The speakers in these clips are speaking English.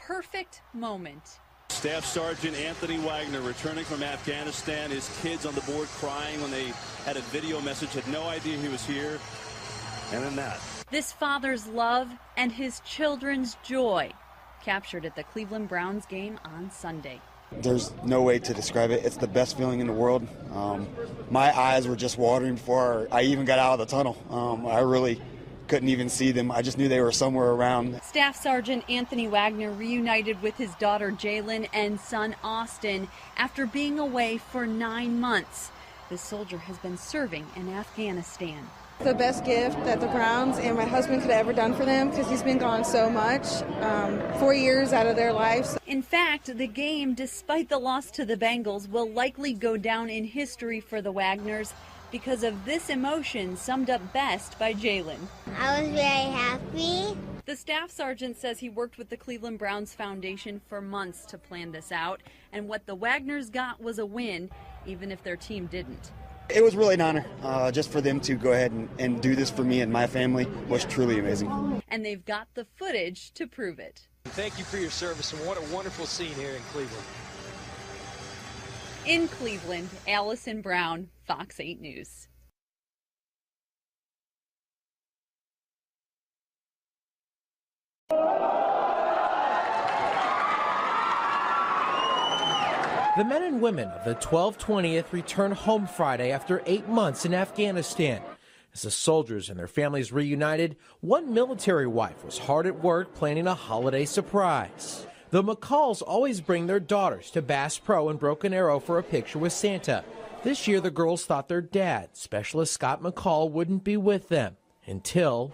perfect moment. Staff Sergeant Anthony Wagner returning from Afghanistan. His kids on the board crying when they had a video message, had no idea he was here. And then that. This father's love and his children's joy captured at the Cleveland Browns game on Sunday. There's no way to describe it. It's the best feeling in the world. My eyes were just watering before I even got out of the tunnel. I really couldn't even see them. I just knew they were somewhere around. Staff Sergeant Anthony Wagner reunited with his daughter Jalen and son Austin after being away for 9 months. This soldier has been serving in Afghanistan. The best gift that the Browns and my husband could have ever done for them, because he's been gone so much, 4 years out of their lives. In fact, the game, despite the loss to the Bengals, will likely go down in history for the Wagners because of this emotion summed up best by Jalen. I was very happy. The staff sergeant says he worked with the Cleveland Browns Foundation for months to plan this out, and what the Wagners got was a win, even if their team didn't. It was really an honor. Just for them to go ahead and do this for me and my family was truly amazing. And they've got the footage to prove it. Thank you for your service, and what a wonderful scene here in Cleveland. In Cleveland, Allison Brown, Fox 8 News. The men and women of the 1220th returned home Friday after 8 months in Afghanistan. As the soldiers and their families reunited, one military wife was hard at work planning a holiday surprise. The McCalls always bring their daughters to Bass Pro and Broken Arrow for a picture with Santa. This year, the girls thought their dad, Specialist Scott McCall, wouldn't be with them until...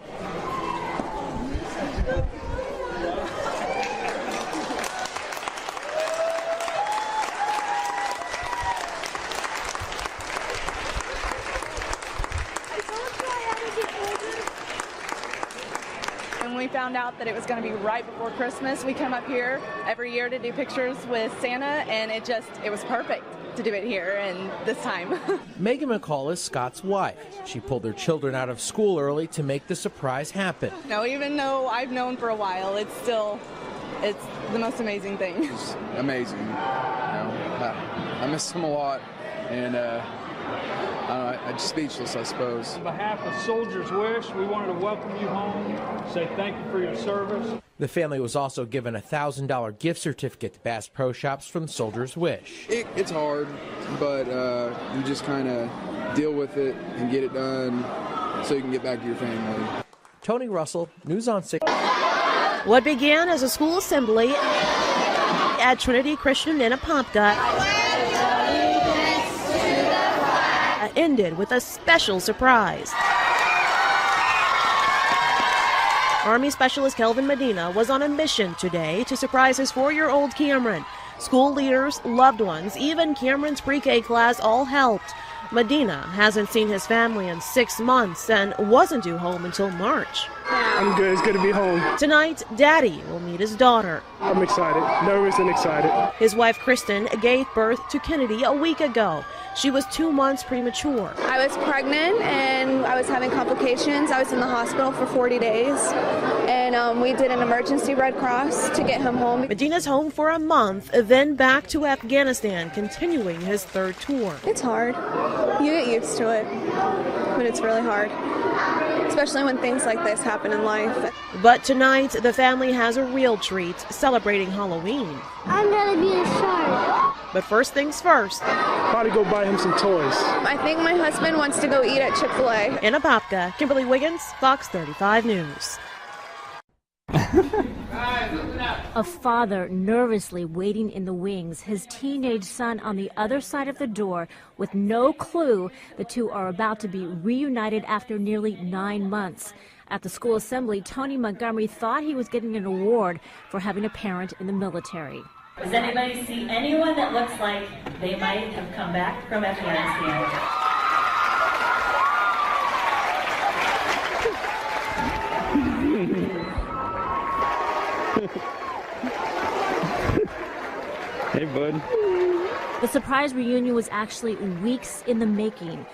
When we found out that it was going to be right before Christmas, we come up here every year to do pictures with Santa, and it was perfect to do it here and this time. Megan McCall is Scott's wife. She pulled their children out of school early to make the surprise happen. No, even though I've known for a while, it's the most amazing thing. It's amazing. You know, I miss them a lot, and I'm just speechless, I suppose. On behalf of Soldier's Wish, we wanted to welcome you home, say thank you for your service. The family was also given a $1,000 gift certificate to Bass Pro Shops from Soldier's Wish. It's hard, but you just kind of deal with it and get it done so you can get back to your family. Tony Russell, News on 6. What began as a school assembly at Trinity Christian in Apopka ended with a special surprise. Army Specialist Kelvin Medina was on a mission today to surprise his 4-year-old Cameron. School leaders, loved ones, even Cameron's pre-K class all helped. Medina hasn't seen his family in 6 months and wasn't due home until March. I'm good. It's good to be home. Tonight, Daddy will meet his daughter. I'm excited, nervous and excited. His wife, Kristen, gave birth to Kennedy a week ago. She was 2 months premature. I was pregnant and I was having complications. I was in the hospital for 40 days, and we did an emergency Red Cross to get him home. Medina's home for a month, then back to Afghanistan, continuing his 3rd tour. It's hard. You get used to it, but it's really hard, especially when things like this happen in life. But tonight, the family has a real treat, celebrating Halloween. I'm gonna be a shark. But first things first. Probably go buy him some toys. I think my husband wants to go eat at Chick-fil-A. In Apopka, Kimberly Wiggins, Fox 35 News. A father nervously waiting in the wings, his teenage son on the other side of the door with no clue the two are about to be reunited after nearly 9 months. At the school assembly, Tony Montgomery thought he was getting an award for having a parent in the military. Does anybody see anyone that looks like they might have come back from Afghanistan? Hey, bud. The surprise reunion was actually weeks in the making.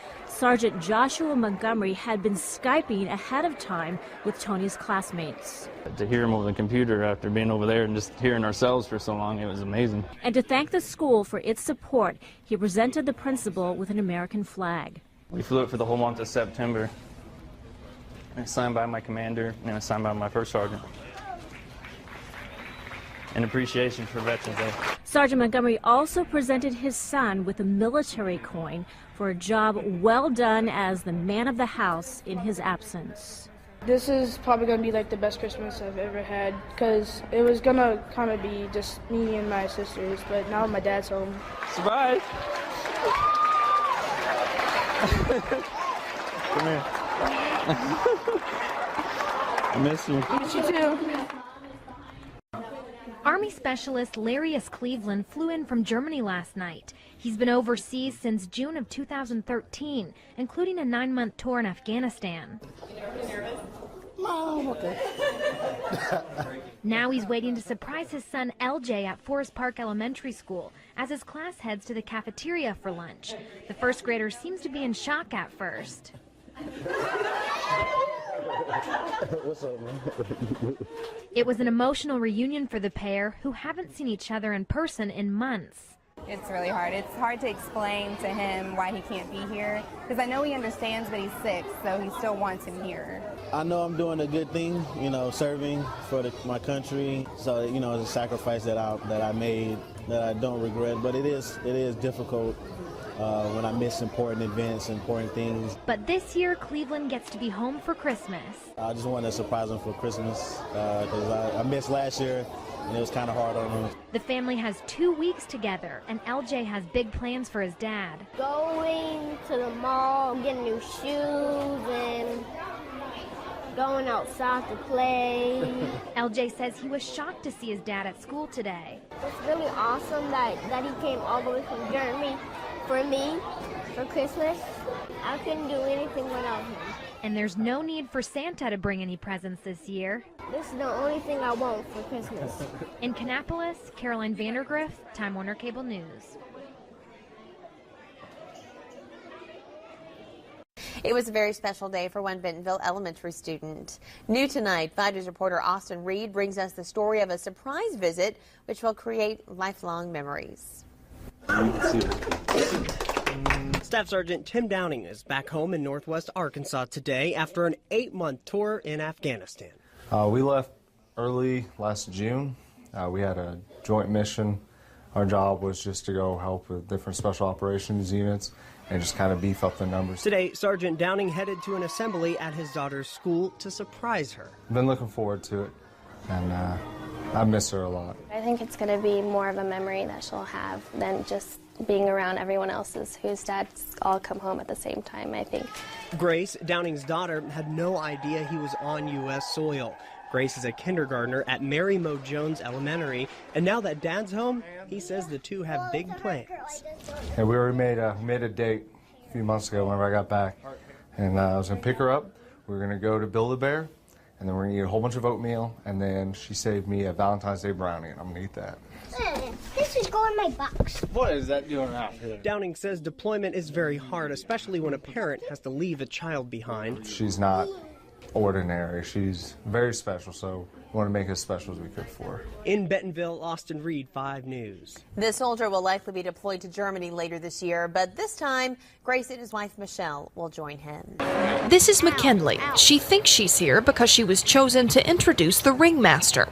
Sergeant Joshua Montgomery had been Skyping ahead of time with Tony's classmates. To hear him over the computer after being over there and just hearing ourselves for so long, it was amazing. And to thank the school for its support, he presented the principal with an American flag. We flew it for the whole month of September. And it's signed by my commander and it's signed by my first sergeant. In appreciation for Veterans Day. Sergeant Montgomery also presented his son with a military coin for a job well done as the man of the house in his absence. This is probably going to be like the best Christmas I've ever had, because it was going to kind of be just me and my sisters, but now my dad's home. Surprise! Come here. I miss you. Miss you too. Army Specialist Larius Cleveland flew in from Germany last night. He's been overseas since June of 2013, including a 9-month tour in Afghanistan. No, okay. Now he's waiting to surprise his son LJ at Forest Park Elementary School as his class heads to the cafeteria for lunch. The first grader seems to be in shock at first. What's up, man? It was an emotional reunion for the pair who haven't seen each other in person in months. It's really hard. It's hard to explain to him why he can't be here, because I know he understands, but he's sick, so he still wants him here. I know I'm doing a good thing, you know, serving for my country. So, you know, it's a sacrifice that I made that I don't regret, but it is difficult when I miss important events, important things. But this year, Cleveland gets to be home for Christmas. I just wanted to surprise him for Christmas because I missed last year and it was kind of hard on him. The family has 2 weeks together, and LJ has big plans for his dad. Going to the mall, getting new shoes, and going outside to play. LJ says he was shocked to see his dad at school today. It's really awesome that he came all the way from Germany for me for Christmas. I couldn't do anything without him. And there's no need for Santa to bring any presents this year. This is the only thing I want for Christmas. In Kannapolis, Caroline Vandergriff, Time Warner Cable News. It was a very special day for one Bentonville elementary student. New tonight, 5 News reporter Austin Reed brings us the story of a surprise visit which will create lifelong memories. Staff Sergeant Tim Downing is back home in Northwest Arkansas today after an 8-month tour in Afghanistan. We left early last June. We had a joint mission. Our job was just to go help with different special operations units and just kind of beef up the numbers. Today, Sergeant Downing headed to an assembly at his daughter's school to surprise her. I've been looking forward to it, and I miss her a lot. I think it's going to be more of a memory that she'll have than just being around everyone else's whose dads all come home at the same time, I think. Grace, Downing's daughter, had no idea he was on U.S. soil. Grace is a kindergartner at Mary Mo Jones Elementary, and now that Dad's home, he says the two have big plans. And we already made a date a few months ago whenever I got back, and I was going to pick her up. We were going to go to Build-A-Bear, and then we're going to eat a whole bunch of oatmeal, and then she saved me a Valentine's Day brownie, and I'm going to eat that. This is going in my box. What is that doing out here? Downing says deployment is very hard, especially when a parent has to leave a child behind. She's not ordinary. She's very special, so we want to make it as special as we could for her. In Bentonville, Austin Reed, 5 News. This soldier will likely be deployed to Germany later this year, but this time, Grace and his wife Michelle will join him. This is McKinley. She thinks she's here because she was chosen to introduce the ringmaster.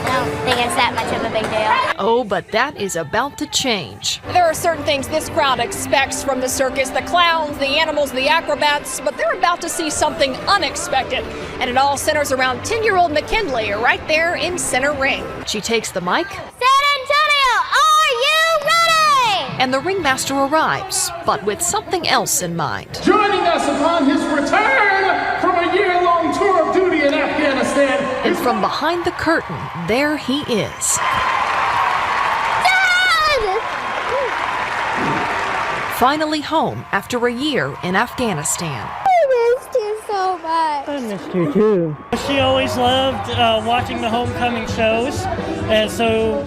I don't think it's that much of a big deal. Oh, but that is about to change. There are certain things this crowd expects from the circus, the clowns, the animals, the acrobats, but they're about to see something unexpected. And it all centers around 10-year-old McKinley right there in center ring. She takes the mic. San Antonio, are you ready? And the ringmaster arrives, but with something else in mind. Joining us upon his return from a year-long tour of duty in Afghanistan. And from behind the curtain, there he is. Dad! Finally home after a year in Afghanistan. I missed you so much. I missed you too. She always loved watching the homecoming shows, and so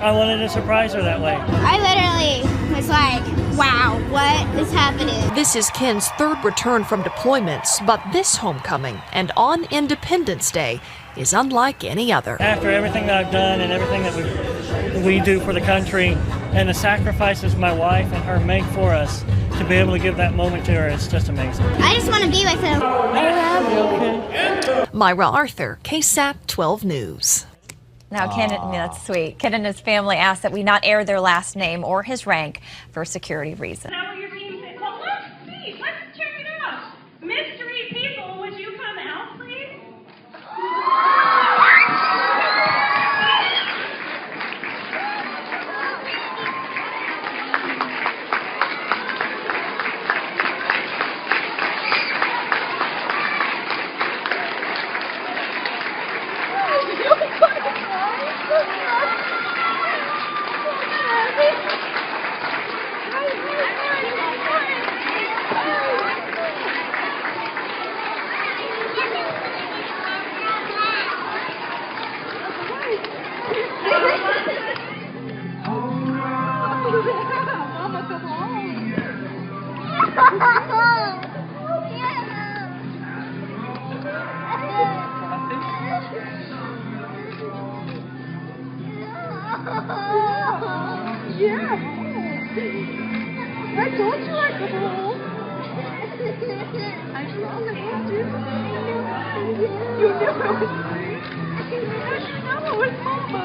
I wanted to surprise her that way. I literally was like Wow, what is happening? This is Ken's third return from deployments, but this homecoming and on Independence Day is unlike any other. After everything that I've done and everything that we do for the country and the sacrifices my wife and her make for us, to be able to give that moment to her, it's just amazing. I just want to be with him. Myra Arthur, KSAT 12 News. Now, Ken, that's sweet. Ken and his family asked that we not air their last name or his rank for security reasons. Well, let's see. Let's check it out. Mystery people, would you come out, please? Yeah. I told you I could hold. I promised you. You knew it was me. You know it was Mama.